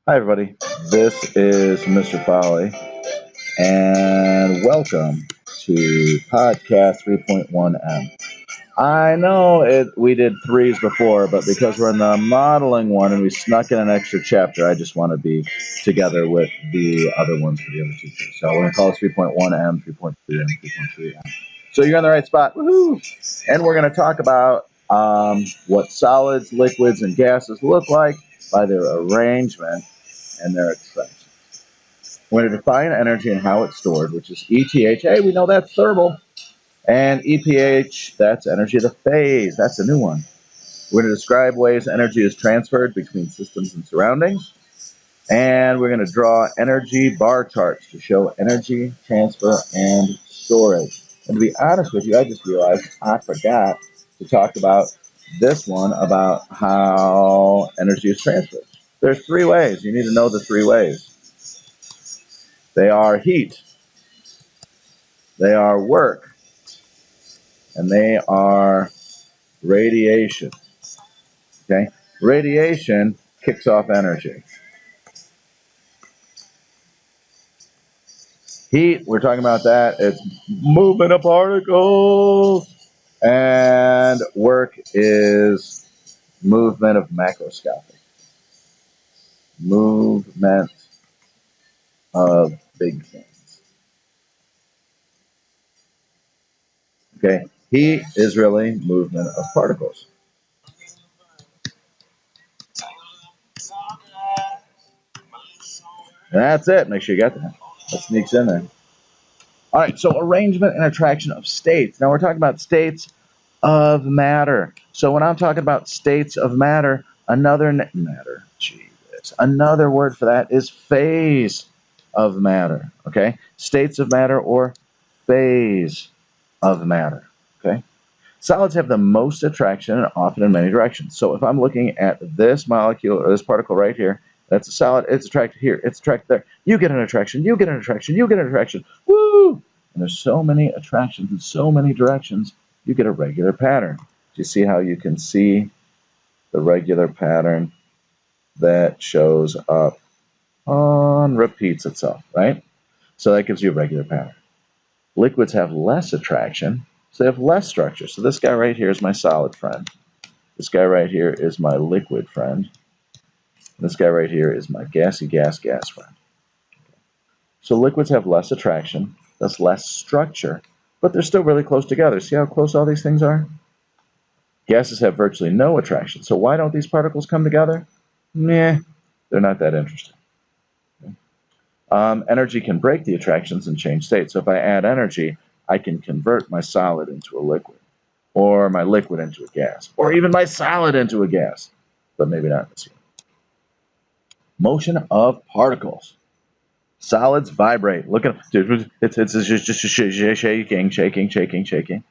Hi, everybody. This is Mr. Folly, and welcome to Podcast 3.1M. I know we did threes before, but because we're in the modeling one and we snuck in an extra chapter, I just want to be together with the other ones for the other teachers. So we're going to call it 3.1M, 3.3M, 3.3M. So you're in the right spot. Woohoo! And we're going to talk about what solids, liquids, and gases look like by their arrangement and their attraction. We're going to define energy and how it's stored, which is ETH. Hey, we know that's thermal. And EPH, that's energy of the phase. That's a new one. We're going to describe ways energy is transferred between systems and surroundings. And we're going to draw energy bar charts to show energy transfer and storage. And to be honest with you, I just realized I forgot to talk about this one about how energy is transferred. There's three ways. You need to know the three ways. They are heat, they are work, and they are radiation. Okay? Radiation kicks off energy. Heat, we're talking about that. It's movement of particles. And work is movement of macroscopic. Movement of big things. Okay? Heat is really movement of particles. And that's it. Make sure you got that. That sneaks in there. All right, so arrangement and attraction of states. Now we're talking about states of matter. So when I'm talking about states of matter, another word for that is phase of matter. Okay, states of matter or phase of matter. Okay, solids have the most attraction and often in many directions. So if I'm looking at this molecule or this particle right here, that's a solid. It's attracted here. It's attracted there. You get an attraction. You get an attraction. You get an attraction. Woo! And there's so many attractions in so many directions. You get a regular pattern. Do you see how you can see the regular pattern that shows up on repeats itself, right? So that gives you a regular pattern. Liquids have less attraction, so they have less structure. So this guy right here is my solid friend. This guy right here is my liquid friend. This guy right here is my gassy gas friend. So liquids have less attraction, that's less structure, but they're still really close together. See how close all these things are? Gases have virtually no attraction. So why don't these particles come together? Meh, they're not that interesting. Okay. Energy can break the attractions and change state. So if I add energy, I can convert my solid into a liquid, or my liquid into a gas, or even my solid into a gas, but maybe not this year. Motion of particles. Solids vibrate. Look at dude, it's just shaking.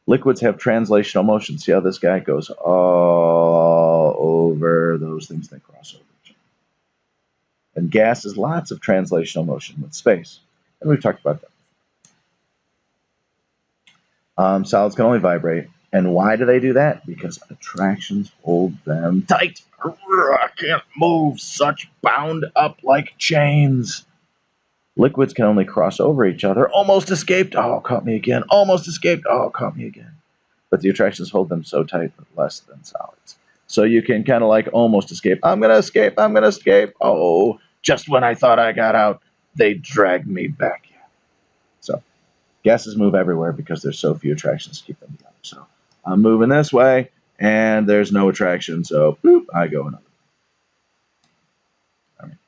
Liquids have translational motion. See how this guy goes all over those things that cross over each other. And gas has lots of translational motion with space. And we've talked about that. Solids can only vibrate. And why do they do that? Because attractions hold them tight. I can't move, such bound up like chains. Liquids can only cross over each other. Almost escaped. Oh, caught me again. Almost escaped. Oh, caught me again. But the attractions hold them so tight, but less than solids. So you can kind of like almost escape. I'm going to escape. I'm going to escape. Oh, just when I thought I got out, they dragged me back in. So gases move everywhere because there's so few attractions to keep them together. So I'm moving this way, and there's no attraction. So boop, I go another way. All right.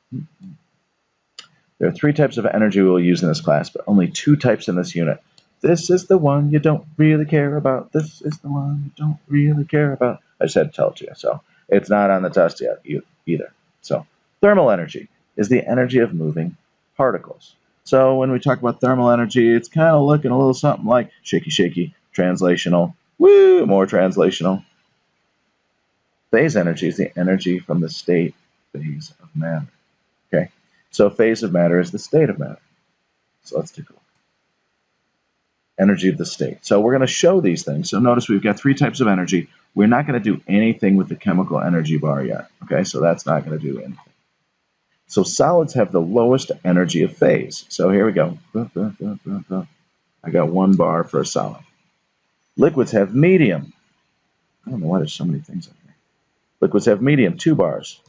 There are three types of energy we'll use in this class, but only two types in this unit. This is the one you don't really care about. This is the one you don't really care about. I just had to tell it to you, so it's not on the test yet either. So thermal energy is the energy of moving particles. So when we talk about thermal energy, it's kind of looking a little something like shaky, translational, woo, more translational. Phase energy is the energy from the state phase of matter. Okay, so phase of matter is the state of matter. So let's take a look. Energy of the state. So we're going to show these things. So notice we've got three types of energy. We're not going to do anything with the chemical energy bar yet. Okay, so that's not going to do anything. So solids have the lowest energy of phase. So here we go. I got 1 bar for a solid. Liquids have medium. I don't know why there's so many things up here. Liquids have medium, 2 bars.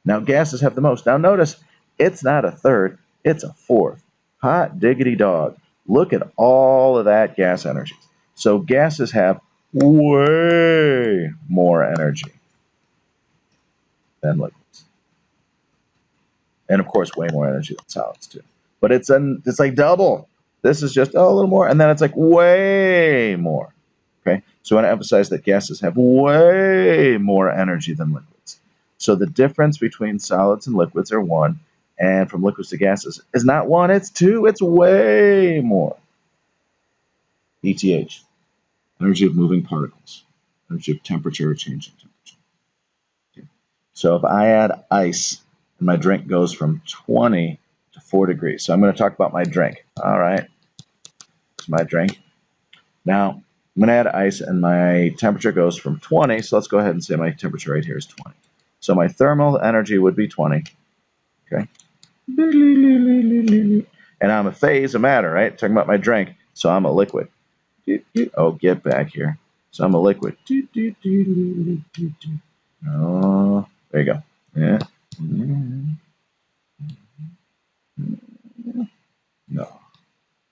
Now gases have the most. Now notice, it's not a third, it's a fourth. Hot diggity dog. Look at all of that gas energy. So gases have way more energy than liquids. And of course, way more energy than solids too. But it's like double. This is just a little more, and then it's like way more. Okay, so I want to emphasize that gases have way more energy than liquids. So the difference between solids and liquids are 1, and from liquids to gases is not 1, it's 2, it's way more. ETH, energy of moving particles, energy of temperature or changing temperature. Okay. So if I add ice, and my drink goes from 20 to 4 degrees. So I'm going to talk about my drink. All right, it's my drink. Now, I'm going to add ice, and my temperature goes from 20. So let's go ahead and say my temperature right here is 20. So my thermal energy would be 20. Okay. And I'm a phase of matter, right? Talking about my drink. So I'm a liquid. Oh, get back here. So I'm a liquid. Oh, there you go. Yeah. No.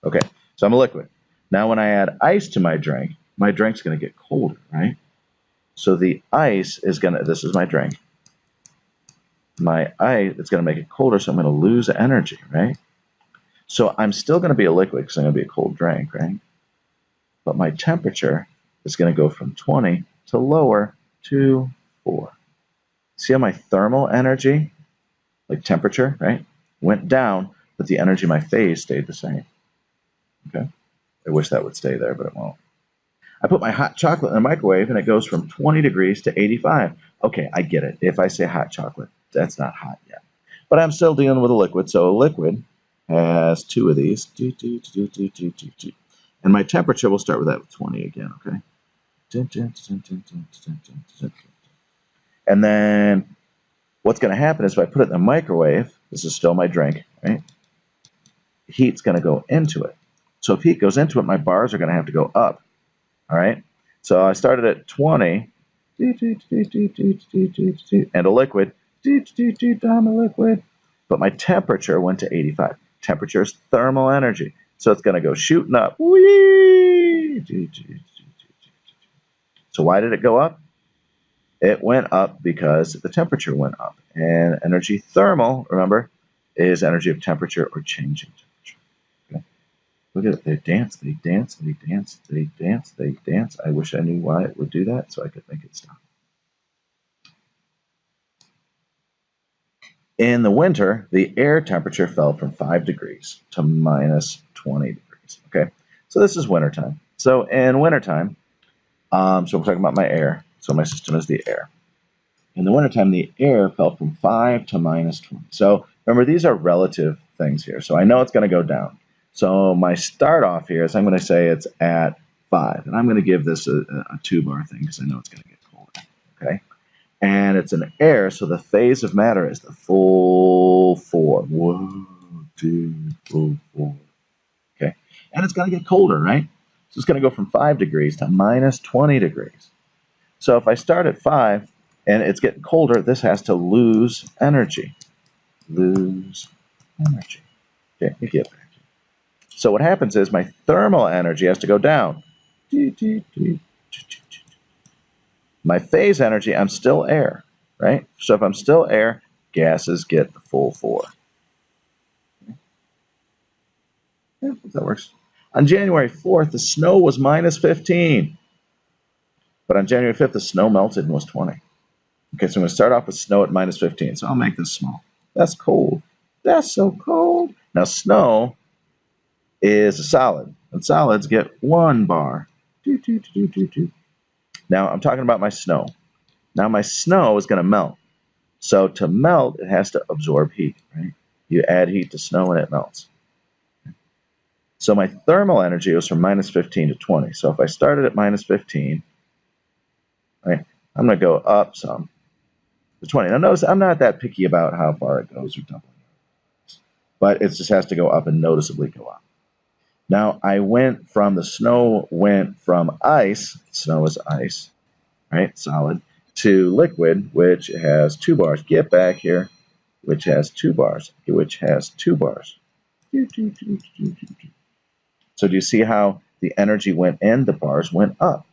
Okay. So I'm a liquid. Now when I add ice to my drink's going to get colder, right? So the ice is going to, this is my drink. My ice, it's going to make it colder, so I'm going to lose energy, right? So I'm still going to be a liquid because I'm going to be a cold drink, right? But my temperature is going to go from 20 to lower to 4. See how my thermal energy, like temperature, right, went down, but the energy of my phase stayed the same. Okay? I wish that would stay there, but it won't. I put my hot chocolate in the microwave, and it goes from 20 degrees to 85. Okay, I get it. If I say hot chocolate, that's not hot yet. But I'm still dealing with a liquid, so a liquid has 2 of these. And my temperature, we'll start with that with 20 again, okay? And then what's going to happen is if I put it in the microwave, this is still my drink, right? Heat's going to go into it. So if heat goes into it, my bars are going to have to go up, all right? So I started at 20, and a liquid, I'm a liquid. But my temperature went to 85. Temperature is thermal energy. So it's going to go shooting up. So why did it go up? It went up because the temperature went up. And energy thermal, remember, is energy of temperature or changing temperature. Okay? Look at it. They dance, they dance, they dance, they dance, they dance. I wish I knew why it would do that so I could make it stop. In the winter, the air temperature fell from 5 degrees to minus 20 degrees. Okay, so this is wintertime. So in wintertime, so we're talking about my air. So my system is the air. In the wintertime, the air fell from 5 to minus 20. So remember, these are relative things here. So I know it's going to go down. So my start off here is I'm going to say it's at 5. And I'm going to give this a 2-bar thing because I know it's going to get colder. Okay. And it's an air, so the phase of matter is the full 4. 1, 2, full 4. Okay? And it's going to get colder, right? So it's going to go from 5 degrees to minus 20 degrees. So if I start at 5 and it's getting colder, this has to lose energy. Lose energy. Okay, you get back. So what happens is my thermal energy has to go down. My phase energy, I'm still air, right? So if I'm still air, gases get the full 4. Yeah, that works. On January 4th, the snow was minus 15. But on January 5th, the snow melted and was 20. Okay, so I'm going to start off with snow at minus 15. So I'll make this small. That's cold. That's so cold. Now, snow is a solid, and solids get 1 bar. Now, I'm talking about my snow. Now, my snow is going to melt. So to melt, it has to absorb heat, right? You add heat to snow and it melts. So my thermal energy goes from minus 15 to 20. So if I started at minus 15, right, I'm going to go up some. to 20. Now notice I'm not that picky about how far it goes or doubling, but it just has to go up and noticeably go up. Now the snow went from ice, snow is ice, right, solid, to liquid, which has 2 bars. Get back here, which has 2 bars, which has 2 bars. So do you see how the energy went in, the bars went up?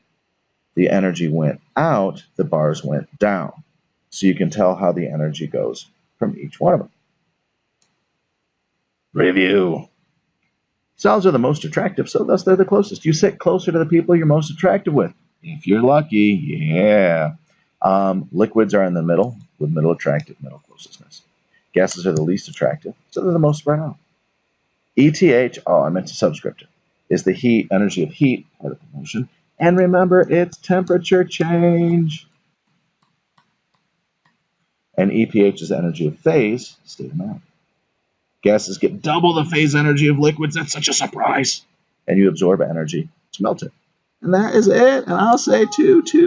The energy went out, the bars went down. So you can tell how the energy goes from each one of them. Review. Solids are the most attractive, so thus they're the closest. You sit closer to the people you're most attractive with. If you're lucky, yeah. Liquids are in the middle, with middle attractive, middle closestness. Gases are the least attractive, so they're the most spread out. ETH, I meant to subscript it, is the heat, energy of heat, part of the motion. And remember, it's temperature change. And EPH is the energy of phase, state of matter. Gases get double the phase energy of liquids. That's such a surprise. And you absorb energy to melt it. And that is it. And I'll say toodles.